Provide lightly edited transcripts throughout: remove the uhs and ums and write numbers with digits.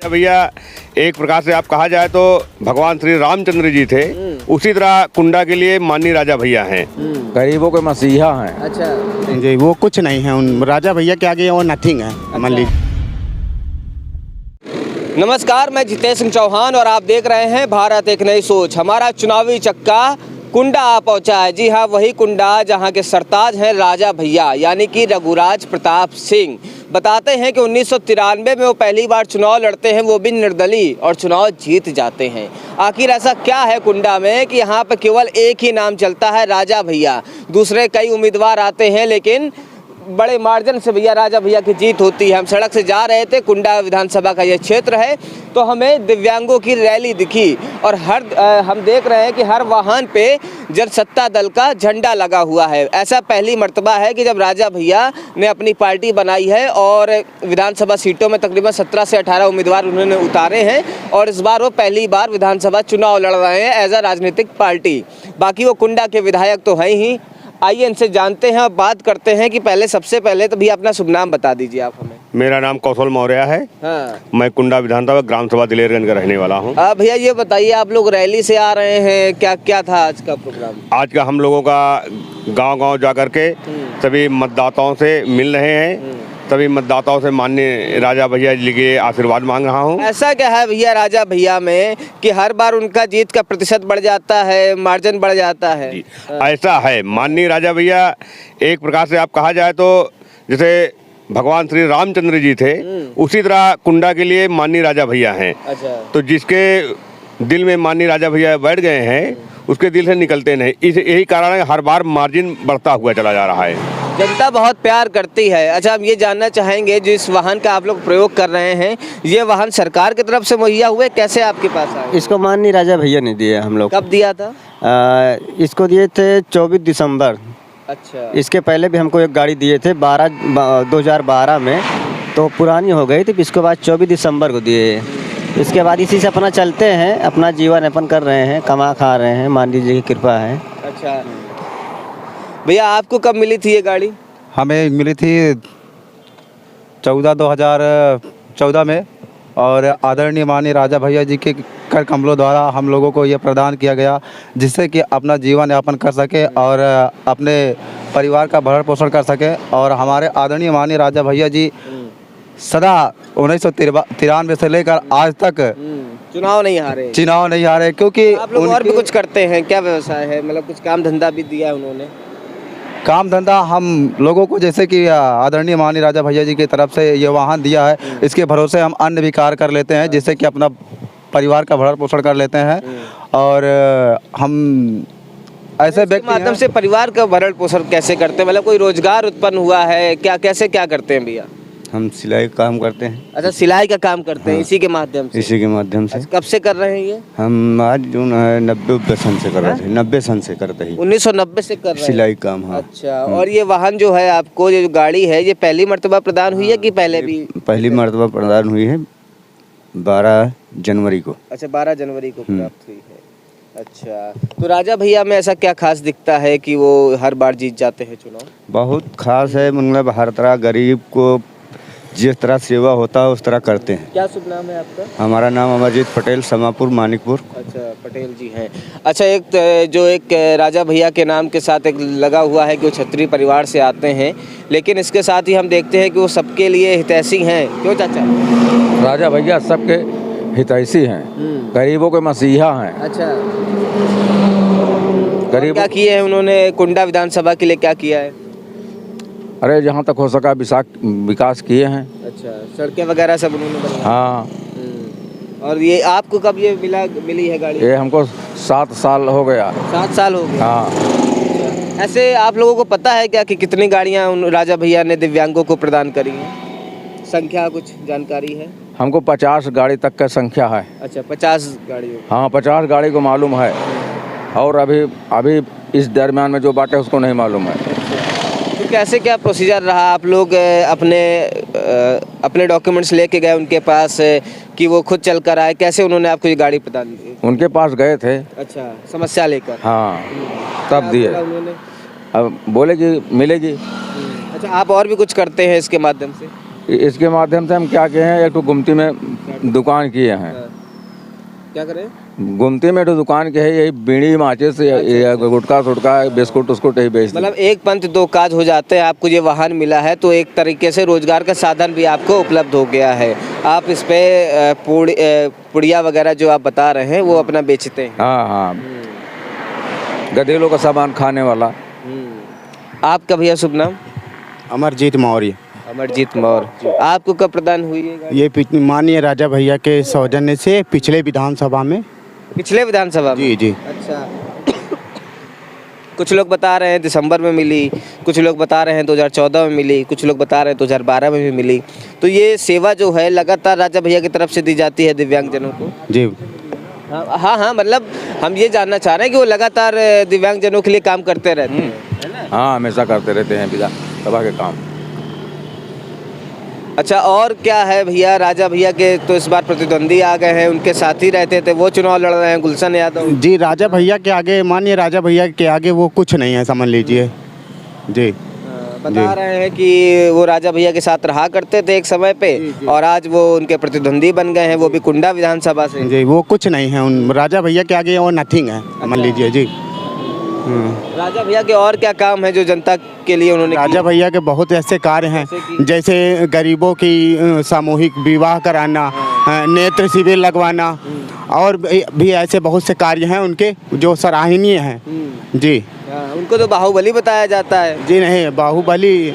भैया एक प्रकार से आप कहा जाए तो भगवान श्री रामचंद्र जी थे, उसी तरह कुंडा के लिए माननीय राजा भैया हैं। गरीबों के मसीहा हैं। अच्छा जी, वो कुछ नहीं है, उन राजा भैया के आगे वो नथिंग है। मान लीजिए। नमस्कार, मैं जितेश सिंह चौहान और आप देख रहे हैं भारत एक नई सोच। हमारा चुनावी चक्का कुंडा आ पहुंचा है। जी हाँ, वही कुंडा जहां के सरताज हैं राजा भैया यानी कि रघुराज प्रताप सिंह। बताते हैं कि 1993 में वो पहली बार चुनाव लड़ते हैं, वो भी निर्दलीय, और चुनाव जीत जाते हैं। आखिर ऐसा क्या है कुंडा में कि यहाँ पर केवल एक ही नाम चलता है, राजा भैया। दूसरे कई उम्मीदवार आते हैं लेकिन बड़े मार्जिन से भैया राजा भैया की जीत होती है। हम सड़क से जा रहे थे, कुंडा विधानसभा का ये क्षेत्र है, तो हमें दिव्यांगों की रैली दिखी और हम देख रहे हैं कि हर वाहन पे जनसत्ता दल का झंडा लगा हुआ है। ऐसा पहली मर्तबा है कि जब राजा भैया ने अपनी पार्टी बनाई है और विधानसभा सीटों में तकरीबन 17 से 18 उम्मीदवार उन्होंने उतारे हैं और इस बार वो पहली बार विधानसभा चुनाव लड़ रहे हैं एज अ राजनीतिक पार्टी। बाकी वो कुंडा के विधायक तो हैं ही। आइए इनसे जानते हैं और बात करते हैं कि सबसे पहले तो भैया अपना शुभ नाम बता दीजिए आप हमें। मेरा नाम कौशल मौर्य है। हाँ। मैं कुंडा विधानसभा ग्राम सभा दिलेरगंज का रहने वाला हूँ। भैया ये बताइए, आप लोग रैली से आ रहे हैं, क्या क्या था आज का प्रोग्राम? आज का हम लोगों का गांव-गांव जा करके सभी मतदाताओं से मिल रहे हैं, सभी मतदाताओं से माननीय राजा भैया जी के आशीर्वाद मांग रहा हूँ। ऐसा क्या है भैया राजा भैया में कि हर बार उनका जीत का प्रतिशत बढ़ जाता है, मार्जिन बढ़ जाता है? ऐसा है, माननीय राजा भैया एक प्रकार से आप कहा जाए तो जैसे भगवान श्री रामचंद्र जी थे, उसी तरह कुंडा के लिए माननीय राजा भैया हैं। अच्छा। तो जिसके दिल में माननीय राजा भैया बैठ गए हैं, उसके दिल से निकलते नहीं। यही कारण है हर बार मार्जिन बढ़ता हुआ चला जा रहा है। जनता बहुत प्यार करती है। अच्छा, हम ये जानना चाहेंगे जिस वाहन का आप लोग प्रयोग कर रहे हैं, ये वाहन सरकार की तरफ से मुहैया हुए, कैसे आपके पास आए? इसको माननीय राजा भैया ने दिए हम लोग। कब दिया था? इसको दिए थे 24 दिसंबर। अच्छा। इसके पहले भी हमको एक गाड़ी दिए थे 2012 में, तो पुरानी हो गई थी। इसके बाद 24 दिसंबर को दिए। इसके बाद इसी से अपना चलते हैं, अपना जीवन यापन कर रहे हैं, कमा खा रहे हैं, माननीय जी की कृपा है। अच्छा भैया, आपको कब मिली थी ये गाड़ी? हमें मिली थी 2014 में, और आदरणीय माननीय राजा भैया जी के कर कमलों द्वारा हम लोगों को ये प्रदान किया गया, जिससे कि अपना जीवन यापन कर सके और अपने परिवार का भरण पोषण कर सके। और हमारे आदरणीय माननीय राजा भैया जी सदा 1993 से लेकर आज तक चुनाव नहीं हारे। क्योंकि आप लोग और भी कुछ करते हैं, क्या व्यवसाय है? मतलब कुछ काम धंधा भी दिया है उन्होंने? काम धंधा हम लोगों को, जैसे कि आदरणीय माननीय राजा भैया जी की तरफ से ये वाहन दिया है, इसके भरोसे हम अन्य भी कार्य कर लेते हैं, जिससे कि अपना परिवार का भरण पोषण कर लेते हैं। और हम ऐसे व्यक्ति माध्यम से परिवार का भरण पोषण कैसे करते हैं? मतलब कोई रोजगार उत्पन्न हुआ है क्या? कैसे क्या करते हैं भैया? हम सिलाई का काम करते हैं। अच्छा, सिलाई का काम करते हैं। इसी के माध्यम से? इसी के माध्यम से। कब से कर रहे हैं ये? हम आज जो है 90 सन से कर रहे थे। 90 सन से करते हैं। 1990 से कर रहे हैं सिलाई काम। हाँ। अच्छा। और ये वाहन जो है आपको, ये जो गाड़ी है, ये पहली मर्तबा प्रदान हुई है कि पहले भी? पहली मर्तबा प्रदान हुई है 12 जनवरी को। अच्छा, 12 जनवरी को प्राप्त हुई है। अच्छा, तो राजा भैया में ऐसा क्या खास दिखता है कि वो हर बार जीत जाते हैं चुनाव? बहुत खास है, मतलब हर तरह गरीब को जिस तरह सेवा होता है उस तरह करते हैं। क्या शुभ नाम है आपका? हमारा नाम अमरजीत पटेल, समापुर, मानिकपुर। अच्छा, पटेल जी हैं। अच्छा, एक राजा भैया के नाम के साथ एक लगा हुआ है कि वो क्षत्रिय परिवार से आते हैं, लेकिन इसके साथ ही हम देखते हैं कि वो सबके लिए हितैषी हैं। क्यों चाचा? राजा भैया सबके हितैषी हैं, गरीबों के मसीहा हैं। अच्छा। गरीब क्या किए हैं उन्होंने कुंडा विधानसभा के लिए? क्या किया है? अरे जहाँ तक हो सका विकास किए हैं। अच्छा, सड़कें वगैरह सब उन्होंने बनाई? हाँ। और ये आपको कब ये मिली है गाड़ी? ये हमको 7 साल हो गया। 7 साल हो गए? हाँ। ऐसे आप लोगों को पता है क्या कि कितनी गाड़ियाँ उन राजा भैया ने दिव्यांगों को प्रदान करी हैं? संख्या कुछ जानकारी है? हमको 50 गाड़ी तक का संख्या है। अच्छा, 50 गाड़ियों? हाँ, 50 गाड़ी को मालूम है, और अभी इस दरमियान में जो बाटे उसको नहीं मालूम है। तो कैसे क्या प्रोसीजर रहा? आप लोग अपने डॉक्यूमेंट्स लेके गए उनके पास कि वो खुद चल कर आए? कैसे उन्होंने आपको ये गाड़ी प्रदान की? उनके पास गए थे। अच्छा, समस्या लेकर? हाँ, तब दिए। उन्होंने अब बोले कि मिलेगी। अच्छा, आप और भी कुछ करते हैं इसके माध्यम से? इसके माध्यम से हम क्या किए हैं, एक तो गुमती में दुकान किए हैं। क्या करें? गुमती में तो दुकान के है, यही बीड़ी माचिस गुटखा सुटका बिस्कुट उस्कुट यही बेचते हैं। मतलब एक पंथ दो काज हो जाते हैं। आपको ये वाहन मिला है तो एक तरीके से रोजगार का साधन भी आपको उपलब्ध हो गया है। आप इस पे पुड़िया वगैरह जो आप बता रहे हैं वो अपना बेचते हैं। हाँ हाँ, गधेलों का सामान खाने वाला। आपका भैया शुभ नाम? अमरजीत मौर्य। अमरजीत मौर्य। आपको कब प्रदान हुई है गाड़ी? ये माननीय राजा भैया के सौजन्य से पिछले विधानसभा में। पिछले विधानसभा में? जी जी। अच्छा। कुछ लोग बता रहे हैं दिसंबर में मिली, कुछ लोग बता रहे हैं 2014 में मिली, कुछ लोग बता रहे हैं 2012 में भी मिली। तो ये सेवा जो है लगातार राजा भैया की तरफ से दी जाती है दिव्यांगजनों को? जी हाँ हाँ, मतलब हम ये जानना चाह रहे हैं कि वो लगातार दिव्यांगजनों के लिए काम करते रहते हैं, है ना? हाँ, हमेशा करते रहते हैं विधानसभा के काम। अच्छा, और क्या है भैया? राजा भैया के तो इस बार प्रतिद्वंदी आ गए हैं, उनके साथी रहते थे, वो चुनाव लड़ रहे हैं, गुलशन यादव जी। राजा भैया के आगे, माननीय राजा भैया के आगे वो कुछ नहीं है, समझ लीजिए जी। बता रहे हैं कि वो राजा भैया के साथ रहा करते थे एक समय पे, और आज वो उनके प्रतिद्वंदी बन गए हैं, वो भी कुंडा विधानसभा से। जी, वो कुछ नहीं है, उन राजा भैया के आगे वो नथिंग है, समझ लीजिए जी। राजा भैया के और क्या काम है जो जनता के लिए उन्होंने राजा भैया के बहुत ऐसे कार्य हैं, जैसे गरीबों की सामूहिक विवाह कराना, नेत्र शिविर लगवाना, और भी ऐसे बहुत से कार्य हैं उनके जो सराहनीय हैं जी। उनको तो बाहुबली बताया जाता है। जी नहीं, बाहुबली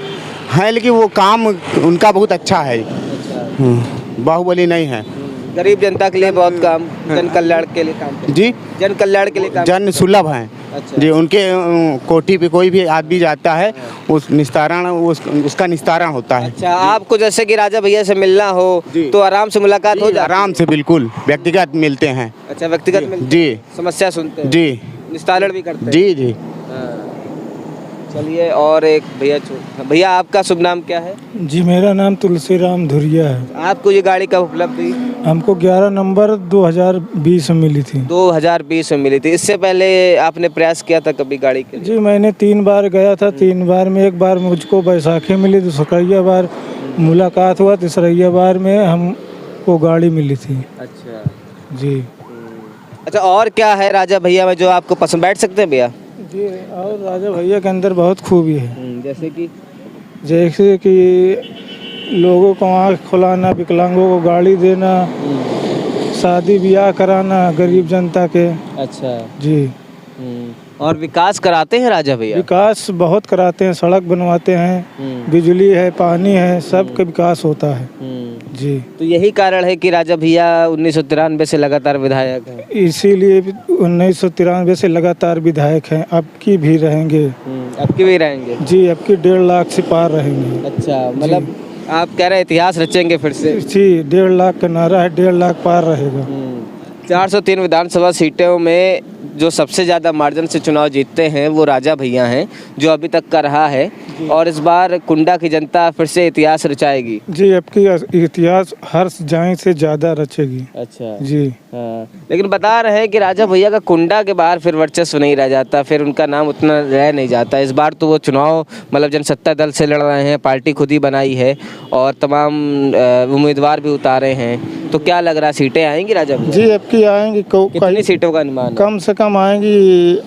है लेकिन वो काम उनका बहुत अच्छा है। बाहुबली नहीं है। गरीब जनता के लिए बहुत काम, जन कल्याण के लिए काम जी, जन कल्याण के लिए काम, जन सुलभ हैं। अच्छा। जी, उनके कोठी पे कोई भी आदमी जाता है उस निस्तारण उसका निस्तारण होता है। अच्छा, आपको जैसे कि राजा भैया से मिलना हो तो आराम से मुलाकात हो जाती है? आराम से, बिल्कुल व्यक्तिगत मिलते हैं। अच्छा, व्यक्तिगत मिलते जी, हैं, समस्या सुनते हैं, जी, निस्तारण भी करते हैं? जी जी। चलिए, और एक भैया आपका शुभ नाम क्या है? जी, मेरा नाम तुलसीराम धुरिया है। आपको ये गाड़ी कब उपलब्ध हुई? हमको 11 नवंबर 2020 में मिली थी। 2020 में मिली थी। इससे पहले आपने प्रयास किया था कभी गाड़ी के लिए? जी, मैंने 3 बार गया था। 3 बार में एक बार मुझको बैसाखी मिली, दूसरा बार मुलाकात हुआ, तीसरा बार में हमको गाड़ी मिली थी। अच्छा जी। अच्छा, और क्या है राजा भैया में जो आपको पसंद? बैठ सकते हैं भैया जी, और राजा भैया के अंदर बहुत खूबी है। जैसे कि लोगों को आँख खुलाना, विकलांगों को गाड़ी देना, शादी ब्याह कराना गरीब जनता के। अच्छा जी। और विकास कराते हैं राजा भैया? विकास बहुत कराते हैं, सड़क बनवाते हैं, बिजली है, पानी है, सब का विकास होता है। जी। तो यही कारण है कि राजा भैया 1993 से लगातार विधायक हैं? इसीलिए 1993 से लगातार विधायक हैं। अब की भी रहेंगे। अब की भी रहेंगे? जी, अब की 1.5 लाख से पार रहेंगे। अच्छा, मतलब आप कह रहे हैं इतिहास रचेंगे फिर से? जी, 1.5 लाख का नारा है, 1.5 लाख पार रहेगा। 403 विधानसभा सीटों में जो सबसे ज़्यादा मार्जिन से चुनाव जीतते हैं वो राजा भैया हैं, जो अभी तक का रहा है, और इस बार कुंडा की जनता फिर से इतिहास रचाएगी। जी, अब की इतिहास हर जाए से ज़्यादा रचेगी। अच्छा जी। हाँ, लेकिन बता रहे हैं कि राजा भैया का कुंडा के बाहर फिर वर्चस्व नहीं रह जाता, फिर उनका नाम उतना रह नहीं जाता। इस बार तो वो चुनाव मतलब जनसत्ता दल से लड़ रहे हैं, पार्टी खुद ही बनाई है और तमाम उम्मीदवार भी उतारे हैं। तो क्या लग रहा है, सीटें आएंगी राजा भैया? जी, अब की आएंगी। कितनी सीटों का अनुमान? कम से कम आएंगी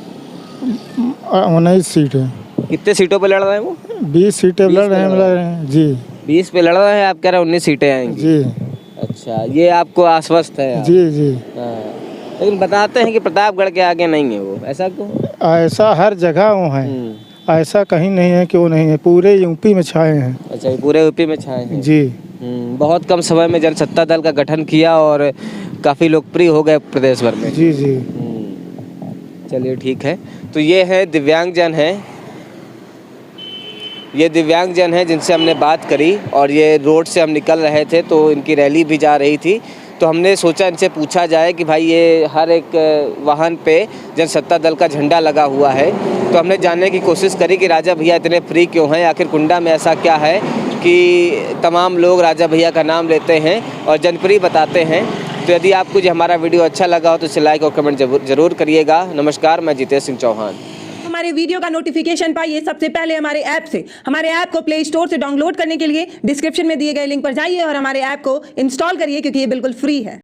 19 सीटें। कितने सीटों पे लड़ रहे हैं वो? 20 सीटें लड़ रहे हैं जी। 20 पे लड़ रहे हैं, आप कह रहे हैं 19 सीटें आएंगी? जी। अच्छा, ये आपको आश्वस्त है? जी जी। हाँ, लेकिन बताते हैं कि प्रतापगढ़ के आगे नहीं है वो, ऐसा क्यों? ऐसा हर जगह वो है, ऐसा कहीं नहीं है कि वो नहीं है, पूरे यूपी में छाए हैं। अच्छा, पूरे यूपी में छाए हैं? जी। बहुत कम समय में जनसत्ता दल का गठन किया और काफ़ी लोकप्रिय हो गए प्रदेश भर में। जी जी। चलिए, ठीक है। तो ये है दिव्यांगजन हैं, ये दिव्यांगजन हैं जिनसे हमने बात करी, और ये रोड से हम निकल रहे थे तो इनकी रैली भी जा रही थी, तो हमने सोचा इनसे पूछा जाए कि भाई ये हर एक वाहन पे जनसत्ता दल का झंडा लगा हुआ है। तो हमने जानने की कोशिश करी कि राजा भैया इतने फ्री क्यों हैं, आखिर कुंडा में ऐसा क्या है कि तमाम लोग राजा भैया का नाम लेते हैं और जनप्रिय बताते हैं। तो यदि आपको जो हमारा वीडियो अच्छा लगा हो तो इसे लाइक और कमेंट जरूर करिएगा। नमस्कार, मैं जितेश सिंह चौहान। हमारे वीडियो का नोटिफिकेशन पाइए सबसे पहले हमारे ऐप से। हमारे ऐप को प्ले स्टोर से डाउनलोड करने के लिए डिस्क्रिप्शन में दिए गए लिंक पर जाइए और हमारे ऐप को इंस्टॉल करिए, क्योंकि ये बिल्कुल फ्री है।